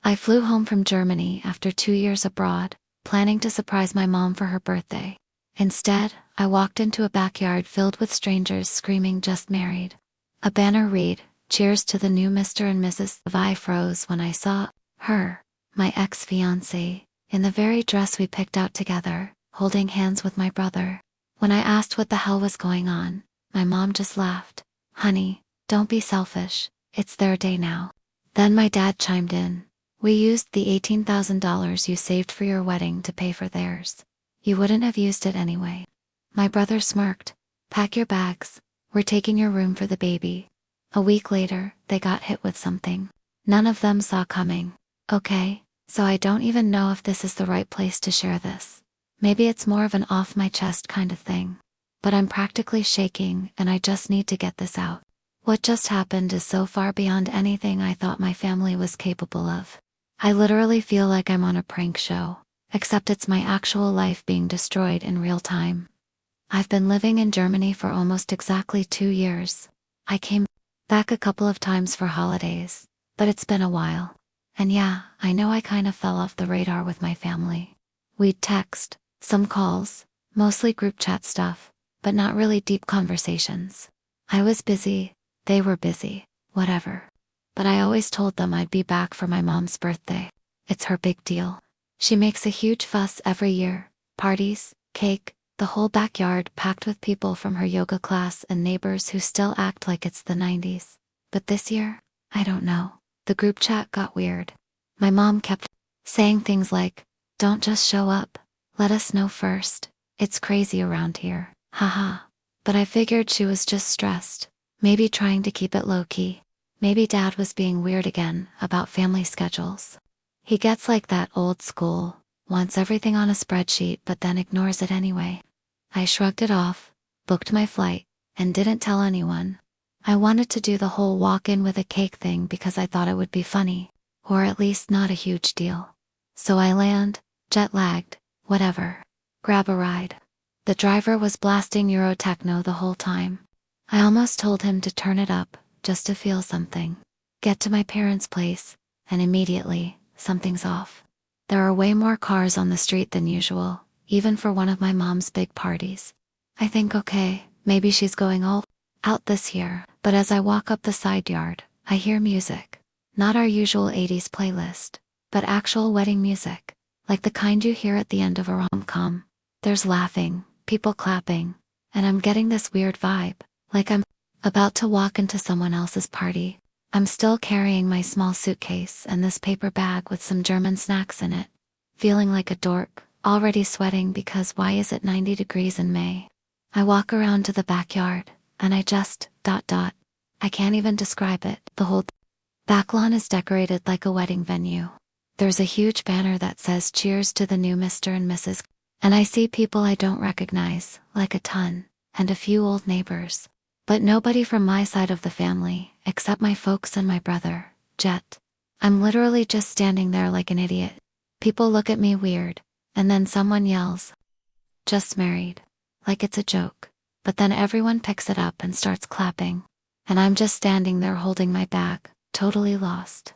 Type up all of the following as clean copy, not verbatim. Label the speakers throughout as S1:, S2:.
S1: I flew home from Germany after 2 years abroad, planning to surprise my mom for her birthday. Instead, I walked into a backyard filled with strangers screaming "just married." A banner read, "Cheers to the new Mr. and Mrs." I froze when I saw her, my ex-fiancée, in the very dress we picked out together, holding hands with my brother. When I asked what the hell was going on, my mom just laughed. "Honey, don't be selfish, it's their day now." Then my dad chimed in. "We used the $18,000 you saved for your wedding to pay for theirs. You wouldn't have used it anyway." My brother smirked. "Pack your bags, we're taking your room for the baby." A week later, they got hit with something none of them saw coming. Okay, so I don't even know if this is the right place to share this. Maybe it's more of an off my chest kind of thing. But I'm practically shaking and I just need to get this out. What just happened is so far beyond anything I thought my family was capable of. I literally feel like I'm on a prank show, except it's my actual life being destroyed in real time. I've been living in Germany for almost exactly 2 years. I came back a couple of times for holidays, but it's been a while. And yeah, I know I kind of fell off the radar with my family. We'd text, some calls, mostly group chat stuff, but not really deep conversations. I was busy, they were busy, whatever. But I always told them I'd be back for my mom's birthday. It's her big deal. She makes a huge fuss every year. Parties, cake, the whole backyard packed with people from her yoga class and neighbors who still act like it's the 90s. But this year, I don't know. The group chat got weird. My mom kept saying things like, "Don't just show up. Let us know first. It's crazy around here. Haha." But I figured she was just stressed. Maybe trying to keep it low-key. Maybe Dad was being weird again about family schedules. He gets like that old school, wants everything on a spreadsheet but then ignores it anyway. I shrugged it off, booked my flight, and didn't tell anyone. I wanted to do the whole walk-in with a cake thing because I thought it would be funny, or at least not a huge deal. So I land, jet-lagged, whatever. Grab a ride. The driver was blasting Euro techno the whole time. I almost told him to turn it up, just to feel something. Get to my parents' place, and immediately, something's off. There are way more cars on the street than usual, even for one of my mom's big parties. I think, okay, maybe she's going all out this year, but as I walk up the side yard, I hear music. Not our usual 80s playlist, but actual wedding music, like the kind you hear at the end of a rom-com. There's laughing, people clapping, and I'm getting this weird vibe, like I'm about to walk into someone else's party. I'm still carrying my small suitcase and this paper bag with some German snacks in it, feeling like a dork, already sweating because why is it 90 degrees in May? I walk around to the backyard, and I just, I can't even describe it. The whole back lawn is decorated like a wedding venue. There's a huge banner that says "Cheers to the new Mr. and Mrs." And I see people I don't recognize, like a ton, and a few old neighbors. But nobody from my side of the family, except my folks and my brother, Jet. I'm literally just standing there like an idiot. People look at me weird, and then someone yells, "Just married." Like it's a joke. But then everyone picks it up and starts clapping. And I'm just standing there holding my bag, totally lost.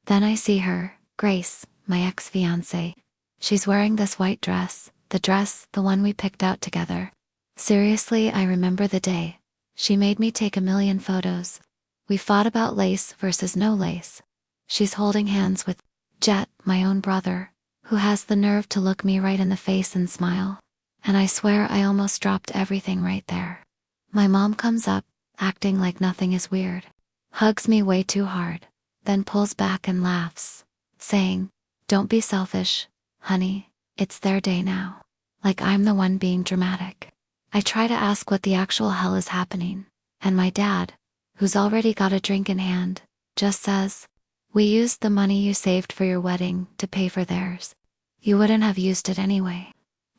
S1: Then I see her, Grace, my ex-fiancée. She's wearing this white dress, the one we picked out together. Seriously, I remember the day. She made me take a million photos. We fought about lace versus no lace. She's holding hands with Jet, my own brother, who has the nerve to look me right in the face and smile. And I swear I almost dropped everything right there. My mom comes up, acting like nothing is weird. Hugs me way too hard, then pulls back and laughs, saying, "Don't be selfish, honey, it's their day now." Like I'm the one being dramatic. I try to ask what the actual hell is happening, and my dad, who's already got a drink in hand, just says, "We used the money you saved for your wedding to pay for theirs. You wouldn't have used it anyway."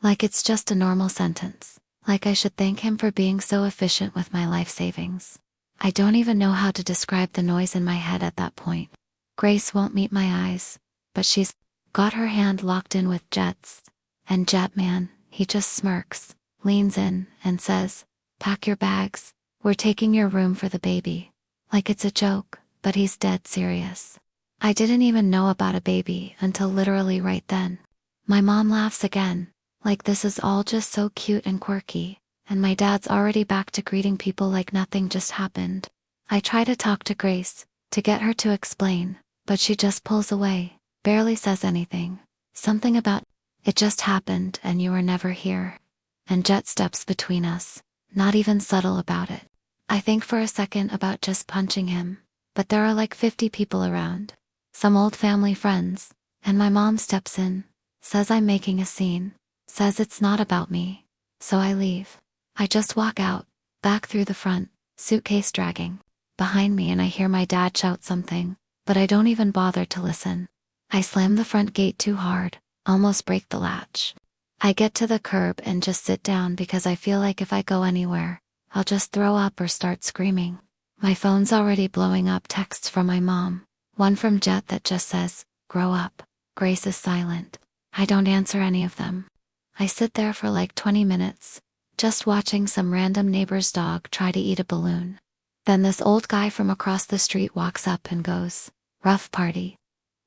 S1: Like it's just a normal sentence, like I should thank him for being so efficient with my life savings. I don't even know how to describe the noise in my head at that point. Grace won't meet my eyes, but she's got her hand locked in with Jet's, and Jetman, he just smirks, leans in, and says, "Pack your bags, we're taking your room for the baby." Like it's a joke, but he's dead serious. I didn't even know about a baby until literally right then. My mom laughs again, like this is all just so cute and quirky, and my dad's already back to greeting people like nothing just happened. I try to talk to Grace, to get her to explain, but she just pulls away, barely says anything. Something about, it just happened and you were never here. And Jet steps between us, not even subtle about it. I think for a second about just punching him, but there are like 50 people around. Some old family friends, and my mom steps in, says I'm making a scene, says it's not about me. So I leave. I just walk out, back through the front, suitcase dragging behind me, and I hear my dad shout something, but I don't even bother to listen. I slam the front gate too hard, almost break the latch. I get to the curb and just sit down because I feel like if I go anywhere, I'll just throw up or start screaming. My phone's already blowing up texts from my mom. One from Jet that just says, "Grow up." Grace is silent. I don't answer any of them. I sit there for like 20 minutes, just watching some random neighbor's dog try to eat a balloon. Then this old guy from across the street walks up and goes, "Rough party."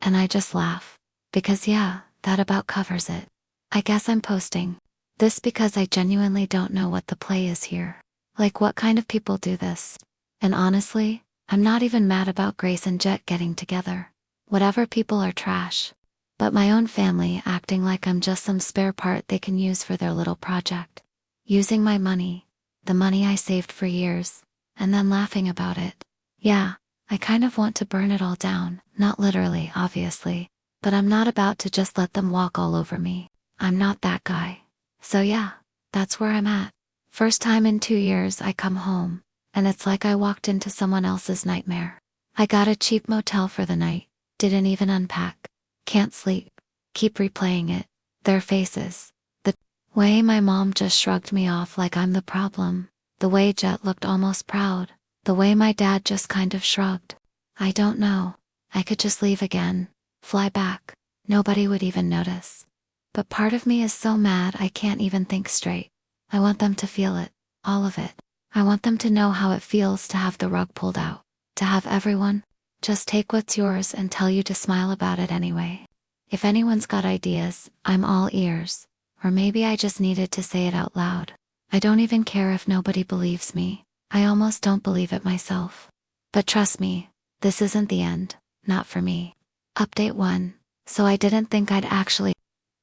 S1: And I just laugh. Because yeah, that about covers it. I guess I'm posting this because I genuinely don't know what the play is here. Like what kind of people do this? And honestly, I'm not even mad about Grace and Jet getting together. Whatever, people are trash. But my own family acting like I'm just some spare part they can use for their little project. Using my money, the money I saved for years, and then laughing about it. Yeah, I kind of want to burn it all down, not literally, obviously, but I'm not about to just let them walk all over me. I'm not that guy. So yeah, that's where I'm at. First time in 2 years I come home, and it's like I walked into someone else's nightmare. I got a cheap motel for the night, didn't even unpack. Can't sleep. Keep replaying it. Their faces. The way my mom just shrugged me off like I'm the problem. The way Jet looked almost proud. The way my dad just kind of shrugged. I don't know. I could just leave again. Fly back. Nobody would even notice. But part of me is so mad I can't even think straight. I want them to feel it. All of it. I want them to know how it feels to have the rug pulled out. To have everyone just take what's yours and tell you to smile about it anyway. If anyone's got ideas, I'm all ears. Or maybe I just needed to say it out loud. I don't even care if nobody believes me. I almost don't believe it myself. But trust me, this isn't the end. Not for me. Update 1. So I didn't think I'd actually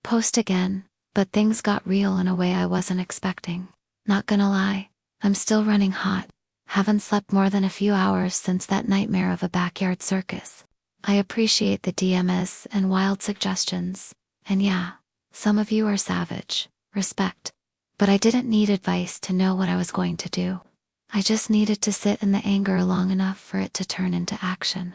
S1: post again, but things got real in a way I wasn't expecting. Not gonna lie, I'm still running hot. Haven't slept more than a few hours since that nightmare of a backyard circus. I appreciate the DMs and wild suggestions. And yeah, some of you are savage. Respect. But I didn't need advice to know what I was going to do. I just needed to sit in the anger long enough for it to turn into action.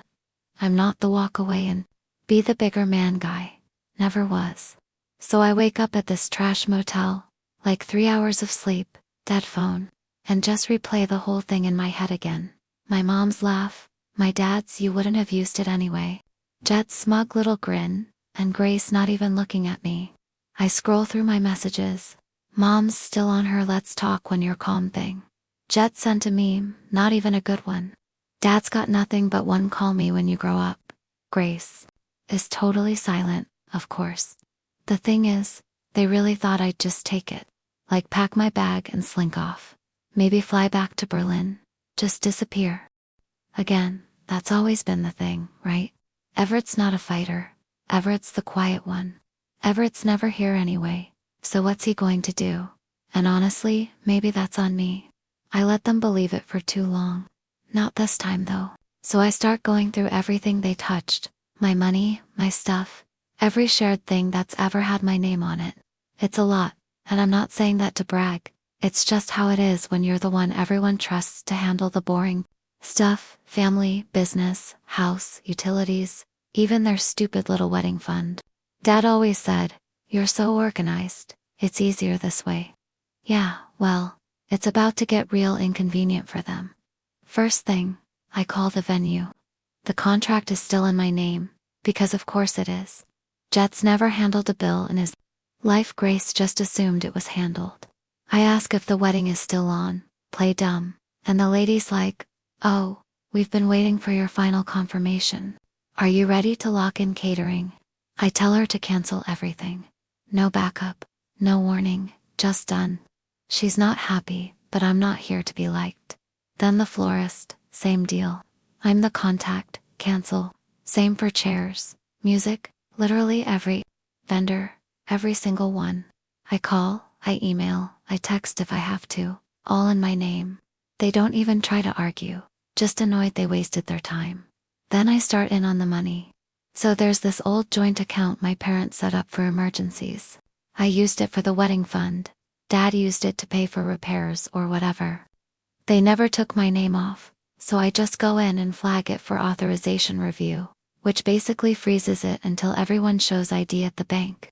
S1: I'm not the walk away and be the bigger man guy. Never was. So I wake up at this trash motel, like 3 hours of sleep, dead phone, and just replay the whole thing in my head again. My mom's laugh, my dad's "you wouldn't have used it anyway," Jet's smug little grin, and Grace not even looking at me. I scroll through my messages. Mom's still on her "let's talk when you're calm" thing. Jet sent a meme, not even a good one. Dad's got nothing but one "call me when you grow up." Grace is totally silent, of course. The thing is, they really thought I'd just take it. Like pack my bag and slink off. Maybe fly back to Berlin. Just disappear. Again, that's always been the thing, right? Everett's not a fighter. Everett's the quiet one. Everett's never here anyway, so what's he going to do? And honestly, maybe that's on me. I let them believe it for too long. Not this time though. So I start going through everything they touched. My money, my stuff, every shared thing that's ever had my name on it. It's a lot, and I'm not saying that to brag. It's just how it is when you're the one everyone trusts to handle the boring stuff: family, business, house, utilities, even their stupid little wedding fund. Dad always said, "You're so organized, it's easier this way." Yeah, well, it's about to get real inconvenient for them. First thing, I call the venue. The contract is still in my name, because of course it is. Jet's never handled a bill in his life. Grace just assumed it was handled. I ask if the wedding is still on, play dumb, and the lady's like, "Oh, we've been waiting for your final confirmation." Are you ready to lock in catering? I tell her to cancel everything. No backup, no warning, just done. She's not happy, but I'm not here to be liked. Then the florist, same deal. I'm the contact, cancel. Same for chairs, music, literally every vendor, every single one. I call, I email, I text if I have to, all in my name. They don't even try to argue, just annoyed they wasted their time. Then I start in on the money. So there's this old joint account my parents set up for emergencies. I used it for the wedding fund. Dad used it to pay for repairs or whatever. They never took my name off, so I just go in and flag it for authorization review, which basically freezes it until everyone shows ID at the bank.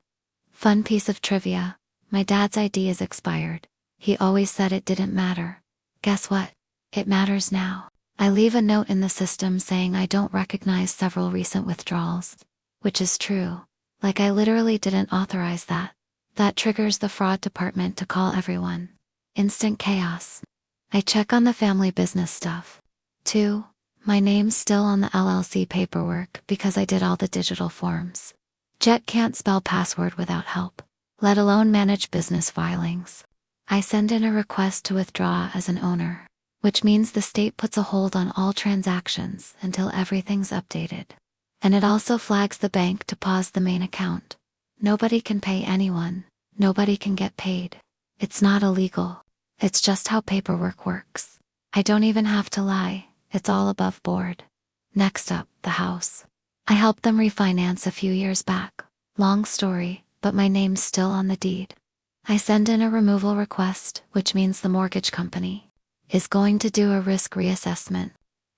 S1: Fun piece of trivia, my dad's ID is expired. He always said it didn't matter. Guess what? It matters now. I leave a note in the system saying I don't recognize several recent withdrawals, which is true. Like I literally didn't authorize that. That triggers the fraud department to call everyone. Instant chaos. I check on the family business stuff. 2. My name's still on the LLC paperwork because I did all the digital forms. Jet can't spell password without help, let alone manage business filings. I send in a request to withdraw as an owner, which means the state puts a hold on all transactions until everything's updated. And it also flags the bank to pause the main account. Nobody can pay anyone, nobody can get paid. It's not illegal. It's just how paperwork works. I don't even have to lie, it's all above board. Next up, the house. I helped them refinance a few years back. Long story, but my name's still on the deed. I send in a removal request, which means the mortgage company is going to do a risk reassessment.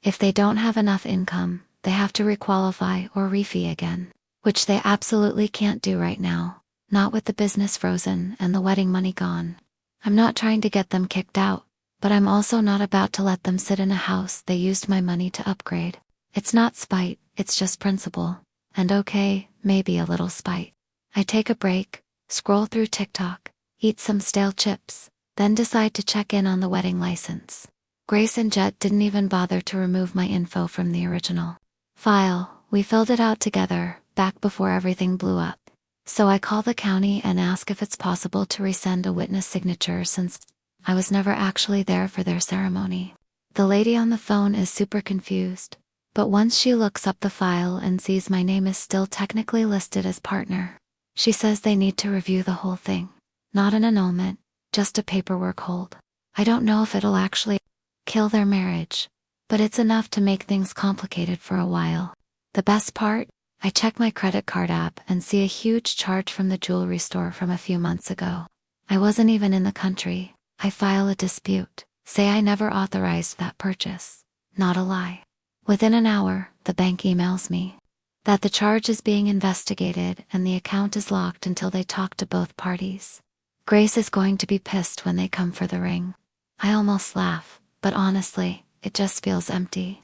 S1: If they don't have enough income, they have to requalify or refee again, which they absolutely can't do right now, not with the business frozen and the wedding money gone. I'm not trying to get them kicked out, but I'm also not about to let them sit in a house they used my money to upgrade. It's not spite, it's just principle. And okay, maybe a little spite. I take a break, scroll through TikTok, eat some stale chips, then decide to check in on the wedding license. Grace and Jet didn't even bother to remove my info from the original file. We filled it out together, back before everything blew up. So I call the county and ask if it's possible to resend a witness signature since I was never actually there for their ceremony. The lady on the phone is super confused, but once she looks up the file and sees my name is still technically listed as partner, she says they need to review the whole thing. Not an annulment, just a paperwork hold. I don't know if it'll actually kill their marriage, but it's enough to make things complicated for a while. The best part? I check my credit card app and see a huge charge from the jewelry store from a few months ago. I wasn't even in the country. I file a dispute, say I never authorized that purchase. Not a lie. Within an hour, the bank emails me that the charge is being investigated and the account is locked until they talk to both parties. Grace is going to be pissed when they come for the ring. I almost laugh, but honestly, it just feels empty.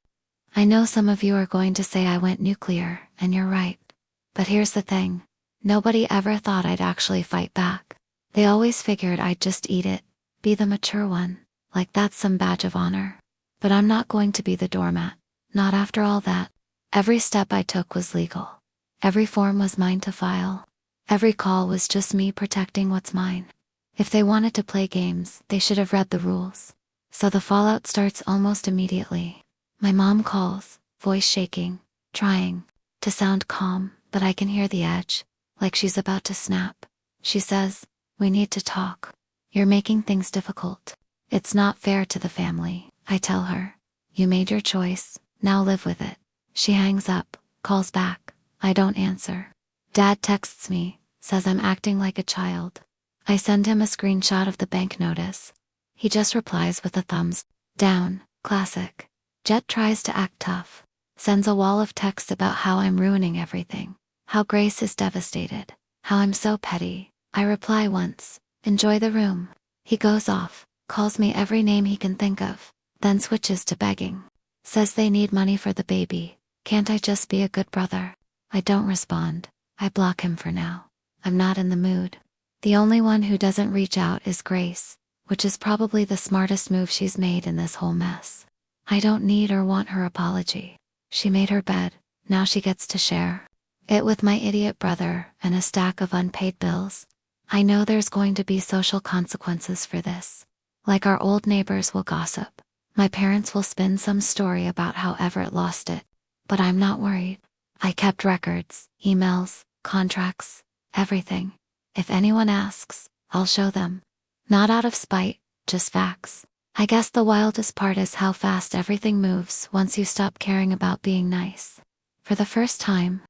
S1: I know some of you are going to say I went nuclear, and you're right. But here's the thing. Nobody ever thought I'd actually fight back. They always figured I'd just eat it, be the mature one, like that's some badge of honor. But I'm not going to be the doormat. Not after all that. Every step I took was legal. Every form was mine to file. Every call was just me protecting what's mine. If they wanted to play games, they should have read the rules. So the fallout starts almost immediately. My mom calls, voice shaking, trying to sound calm, but I can hear the edge, like she's about to snap. She says, "We need to talk. You're making things difficult. It's not fair to the family." I tell her, "You made your choice, now live with it." She hangs up, calls back. I don't answer. Dad texts me, says I'm acting like a child. I send him a screenshot of the bank notice. He just replies with a thumbs down, classic. Jet tries to act tough, sends a wall of texts about how I'm ruining everything, how Grace is devastated, how I'm so petty. I reply once, "Enjoy the room." He goes off, calls me every name he can think of, then switches to begging. Says they need money for the baby. Can't I just be a good brother? I don't respond. I block him for now. I'm not in the mood. The only one who doesn't reach out is Grace, which is probably the smartest move she's made in this whole mess. I don't need or want her apology. She made her bed, Now she gets to share it with my idiot brother and a stack of unpaid bills. I know there's going to be social consequences for this. Like our old neighbors will gossip. My parents will spin some story about how Everett lost it. But I'm not worried. I kept records, emails, contracts, everything. If anyone asks, I'll show them. Not out of spite, just facts. I guess the wildest part is how fast everything moves once you stop caring about being nice. For the first time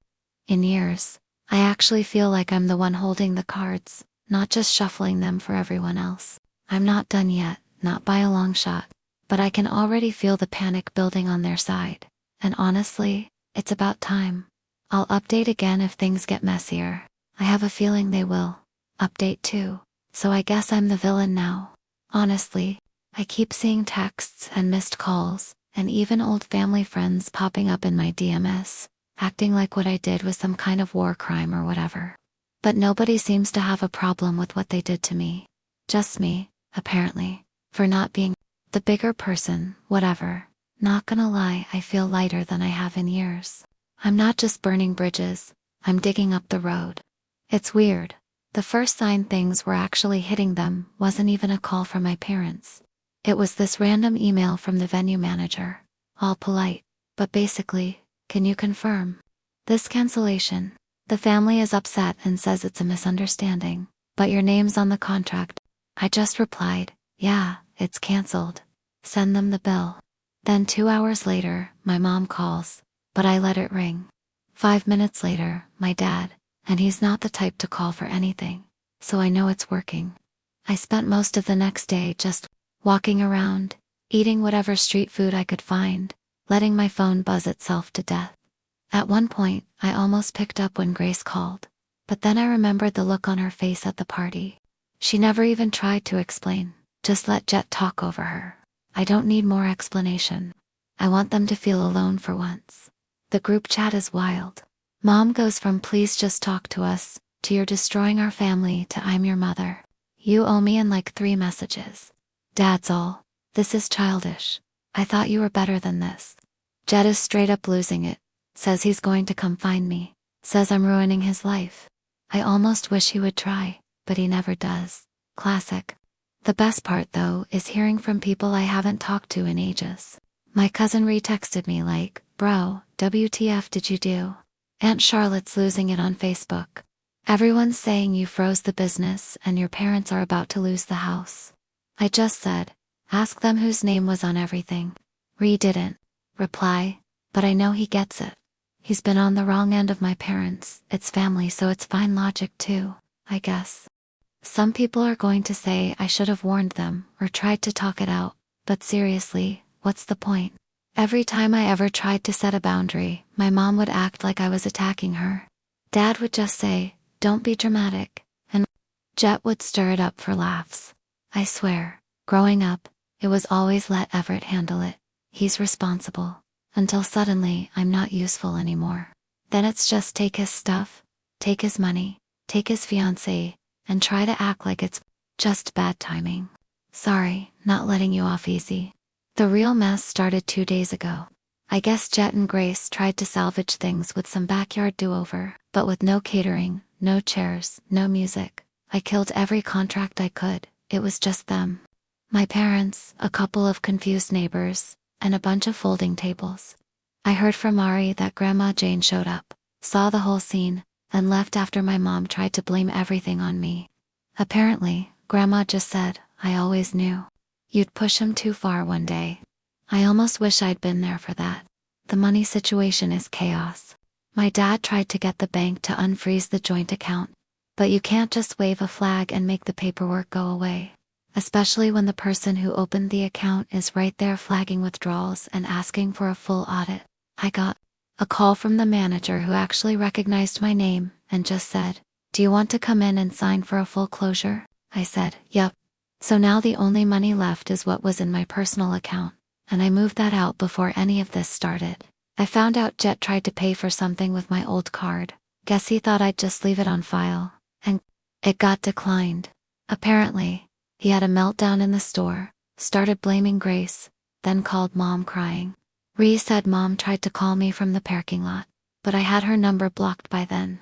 S1: in years, I actually feel like I'm the one holding the cards, not just shuffling them for everyone else. I'm not done yet, not by a long shot, but I can already feel the panic building on their side. And honestly, it's about time. I'll update again if things get messier. I have a feeling they will. Update too. So I guess I'm the villain now. Honestly, I keep seeing texts and missed calls, and even old family friends popping up in my DMs, acting like what I did was some kind of war crime or whatever. But nobody seems to have a problem with what they did to me. Just me, apparently, for not being the bigger person, whatever. Not gonna lie, I feel lighter than I have in years. I'm not just burning bridges, I'm digging up the road. It's weird. The first sign things were actually hitting them wasn't even a call from my parents. It was this random email from the venue manager. All polite, but basically, can you confirm this cancellation? The family is upset and says it's a misunderstanding, but your name's on the contract. I just replied, yeah, it's canceled. Send them the bill. Then 2 hours later, my mom calls, but I let it ring. 5 minutes later, my dad, and he's not the type to call for anything, so I know it's working. I spent most of the next day just walking around, eating whatever street food I could find, letting my phone buzz itself to death. At one point, I almost picked up when Grace called, but then I remembered the look on her face at the party. She never even tried to explain, just let Jet talk over her. I don't need more explanation. I want them to feel alone for once. The group chat is wild. Mom goes from please just talk to us, to you're destroying our family, to I'm your mother. You owe me, in like 3 messages. Dad's all, this is childish. I thought you were better than this. Jet is straight up losing it. Says he's going to come find me. Says I'm ruining his life. I almost wish he would try, but he never does. Classic. The best part though is hearing from people I haven't talked to in ages. My cousin retexted me like, bro, WTF did you do? Aunt Charlotte's losing it on Facebook. Everyone's saying you froze the business and your parents are about to lose the house. I just said, ask them whose name was on everything. Ree didn't reply, but I know he gets it. He's been on the wrong end of my parents, it's family, so it's fine logic too, I guess. Some people are going to say I should have warned them or tried to talk it out, but seriously, what's the point? Every time I ever tried to set a boundary, my mom would act like I was attacking her. Dad would just say, don't be dramatic, and Jet would stir it up for laughs. I swear, growing up, it was always let Everett handle it. He's responsible. Until suddenly, I'm not useful anymore. Then it's just take his stuff, take his money, take his fiancée, and try to act like it's just bad timing. Sorry, not letting you off easy. The real mess started 2 days ago. I guess Jet and Grace tried to salvage things with some backyard do-over, but with no catering, no chairs, no music. I killed every contract I could. It was just them. My parents, a couple of confused neighbors, and a bunch of folding tables. I heard from Ari that Grandma Jane showed up, saw the whole scene, and left after my mom tried to blame everything on me. Apparently, Grandma just said, I always knew. You'd push him too far one day. I almost wish I'd been there for that. The money situation is chaos. My dad tried to get the bank to unfreeze the joint account, but you can't just wave a flag and make the paperwork go away. Especially when the person who opened the account is right there flagging withdrawals and asking for a full audit. I got a call from the manager who actually recognized my name and just said, do you want to come in and sign for a full closure? I said, yup. So now the only money left is what was in my personal account, and I moved that out before any of this started. I found out Jet tried to pay for something with my old card. Guess he thought I'd just leave it on file, and it got declined. Apparently, he had a meltdown in the store, started blaming Grace, then called Mom crying. Ree said Mom tried to call me from the parking lot. but I had her number blocked by then.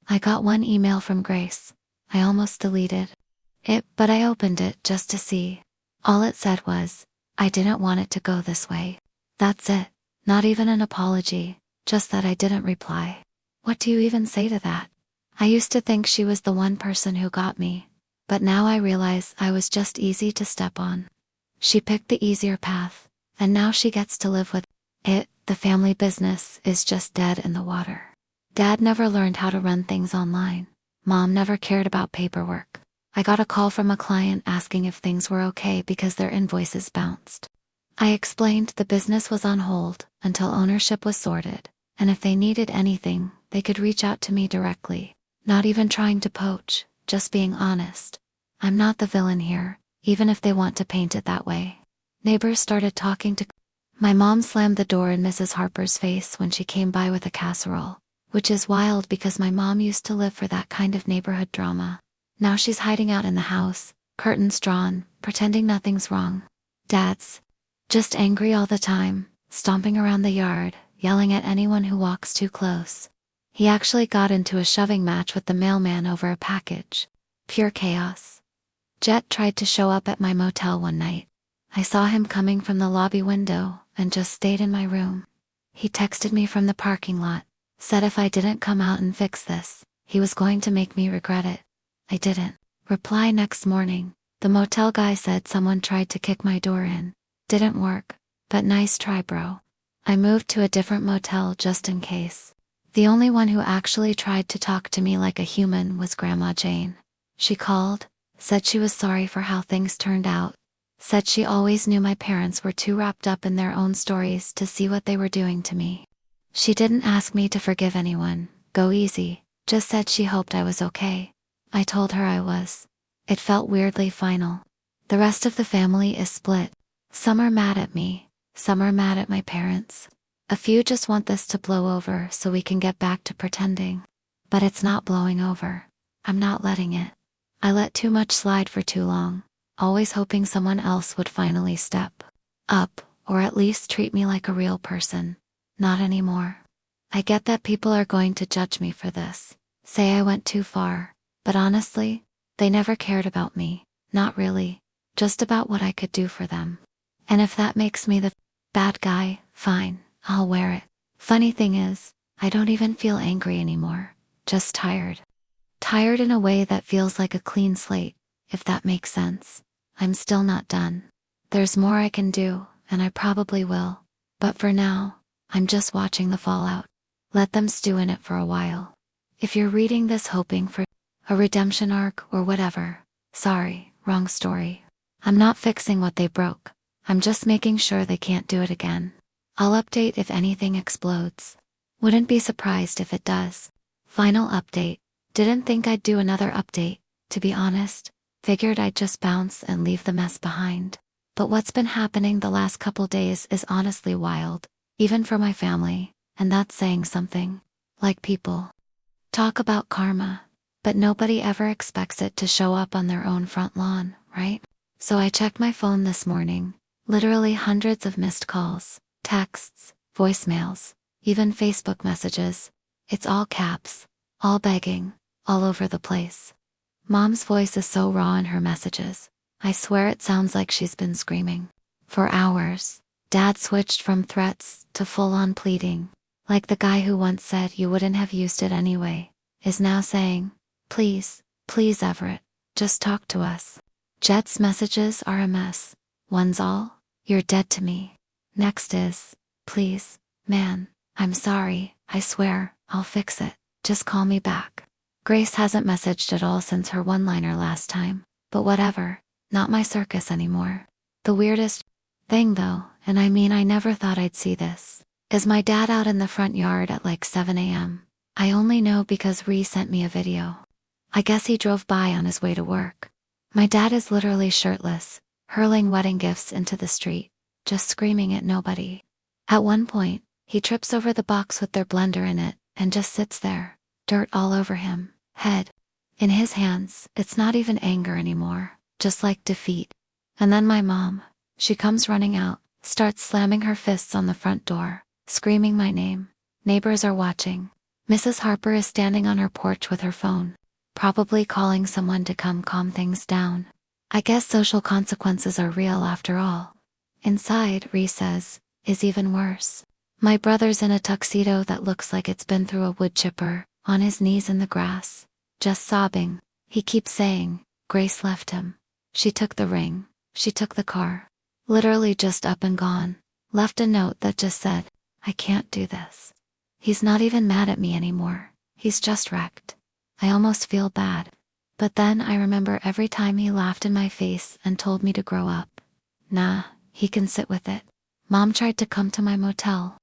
S1: I got one email from Grace. I almost deleted it, but I opened it just to see. All it said was, "I didn't want it to go this way." That's it. Not even an apology, just that I didn't reply. What do you even say to that? I used to think she was the one person who got me, but now I realize I was just easy to step on. She picked the easier path, and now she gets to live with it. The family business is just dead in the water. Dad never learned how to run things online. Mom never cared about paperwork. I got a call from a client asking if things were okay because their invoices bounced. I explained the business was on hold until ownership was sorted, and if they needed anything, they could reach out to me directly. Not even trying to poach, just being honest. I'm not the villain here, even if they want to paint it that way. Neighbors started talking to. My mom slammed the door in Mrs. Harper's face when she came by with a casserole, which is wild because my mom used to live for that kind of neighborhood drama. Now she's hiding out in the house, curtains drawn, pretending nothing's wrong. Dad's just angry all the time, stomping around the yard, yelling at anyone who walks too close. He actually got into a shoving match with the mailman over a package. Pure chaos. Jet tried to show up at my motel one night. I saw him coming from the lobby window and just stayed in my room. He texted me from the parking lot, said if I didn't come out and fix this, he was going to make me regret it. I didn't reply. Next morning, the motel guy said someone tried to kick my door in. Didn't work, but nice try, bro. I moved to a different motel just in case. The only one who actually tried to talk to me like a human was Grandma Jane. She called, said she was sorry for how things turned out, said she always knew my parents were too wrapped up in their own stories to see what they were doing to me. She didn't ask me to forgive anyone, go easy, just said she hoped I was okay. I told her I was. It felt weirdly final. The rest of the family is split. Some are mad at me, some are mad at my parents. A few just want this to blow over so we can get back to pretending. But it's not blowing over. I'm not letting it. I let too much slide for too long, always hoping someone else would finally step up, or at least treat me like a real person. Not anymore. I get that people are going to judge me for this, say I went too far, but honestly, they never cared about me, not really, just about what I could do for them. And if that makes me the bad guy, fine, I'll wear it. Funny thing is, I don't even feel angry anymore, just tired. Tired in a way that feels like a clean slate, if that makes sense. I'm still not done. There's more I can do, and I probably will. But for now, I'm just watching the fallout. Let them stew in it for a while. If you're reading this hoping for a redemption arc or whatever, sorry, wrong story. I'm not fixing what they broke. I'm just making sure they can't do it again. I'll update if anything explodes. Wouldn't be surprised if it does. Final update. Didn't think I'd do another update, to be honest. Figured I'd just bounce and leave the mess behind. But what's been happening the last couple days is honestly wild, even for my family, and that's saying something. Like people talk about karma, but nobody ever expects it to show up on their own front lawn, right? So I checked my phone this morning. Literally hundreds of missed calls, texts, voicemails, even Facebook messages. It's all caps, all begging, all over the place. Mom's voice is so raw in her messages. I swear it sounds like she's been screaming. For hours, Dad switched from threats to full-on pleading. Like the guy who once said you wouldn't have used it anyway, is now saying, please, please Everett, just talk to us. Jet's messages are a mess. One's all, you're dead to me. Next is, please, man, I'm sorry, I swear, I'll fix it, just call me back. Grace hasn't messaged at all since her one-liner last time, but whatever, not my circus anymore. The weirdest thing though, and I mean I never thought I'd see this, is my dad out in the front yard at like 7 a.m. I only know because Ree sent me a video. I guess he drove by on his way to work. My dad is literally shirtless, hurling wedding gifts into the street, just screaming at nobody. At one point, he trips over the box with their blender in it, and just sits there, dirt all over him, head in his hands. It's not even anger anymore, just like defeat. And then my mom, she comes running out, starts slamming her fists on the front door, screaming my name. Neighbors are watching. Mrs. Harper is standing on her porch with her phone, probably calling someone to come calm things down. I guess social consequences are real after all. Inside, Ree says, is even worse. My brother's in a tuxedo that looks like it's been through a wood chipper, on his knees in the grass, just sobbing. He keeps saying, Grace left him. She took the ring. She took the car. Literally just up and gone. Left a note that just said, I can't do this. He's not even mad at me anymore. He's just wrecked. I almost feel bad. But then I remember every time he laughed in my face and told me to grow up. Nah, he can sit with it. Mom tried to come to my motel.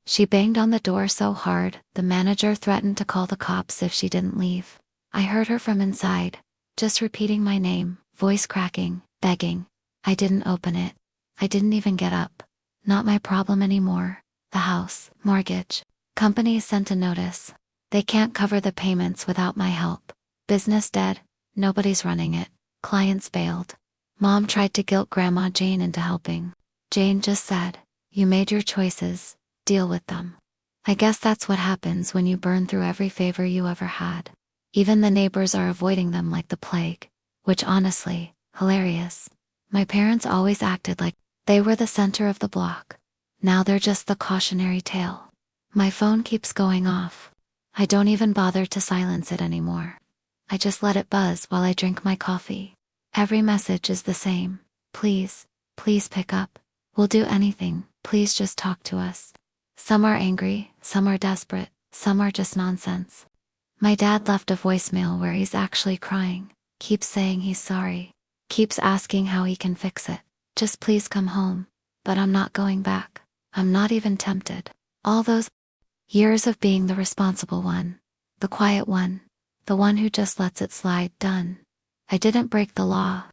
S1: She banged on the door so hard, the manager threatened to call the cops if she didn't leave. I heard her from inside, just repeating my name, voice cracking, begging. I didn't open it. I didn't even get up. Not my problem anymore. The house, mortgage. Company sent a notice. They can't cover the payments without my help. Business dead. Nobody's running it. Clients bailed. Mom tried to guilt Grandma Jane into helping. Jane just said, you made your choices. Deal with them. I guess that's what happens when you burn through every favor you ever had. Even the neighbors are avoiding them like the plague. Which honestly, hilarious. My parents always acted like they were the center of the block. Now they're just the cautionary tale. My phone keeps going off. I don't even bother to silence it anymore. I just let it buzz while I drink my coffee. Every message is the same. Please, please pick up. We'll do anything. Please just talk to us. Some are angry, some are desperate, some are just nonsense. My dad left a voicemail where he's actually crying. Keeps saying he's sorry. Keeps asking how he can fix it. Just please come home. But I'm not going back. I'm not even tempted. All those years of being the responsible one. The quiet one. The one who just lets it slide, done. I didn't break the law.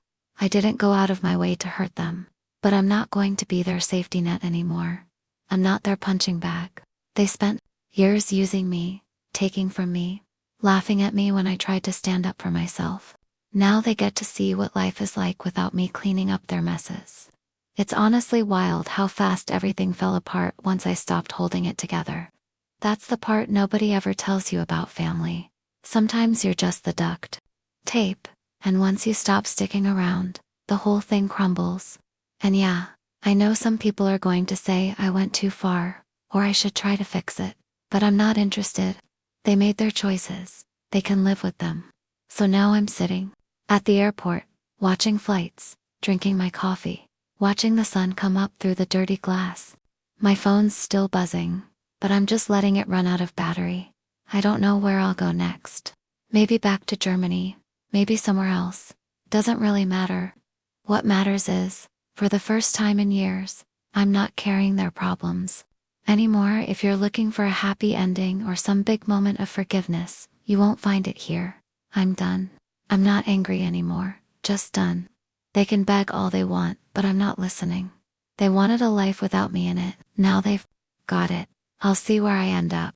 S1: I didn't go out of my way to hurt them. But I'm not going to be their safety net anymore. I'm not their punching bag. They spent years using me, taking from me, laughing at me when I tried to stand up for myself. Now they get to see what life is like without me cleaning up their messes. It's honestly wild how fast everything fell apart once I stopped holding it together. That's the part nobody ever tells you about family. Sometimes you're just the duct tape, and once you stop sticking around, the whole thing crumbles. And yeah, I know some people are going to say I went too far, or I should try to fix it, but I'm not interested. They made their choices. They can live with them. So now I'm sitting at the airport, watching flights, drinking my coffee, watching the sun come up through the dirty glass. My phone's still buzzing, but I'm just letting it run out of battery. I don't know where I'll go next. Maybe back to Germany, maybe somewhere else. Doesn't really matter. What matters is, for the first time in years, I'm not carrying their problems anymore. If you're looking for a happy ending or some big moment of forgiveness, you won't find it here. I'm done. I'm not angry anymore, just done. They can beg all they want, but I'm not listening. They wanted a life without me in it. Now they've got it. I'll see where I end up.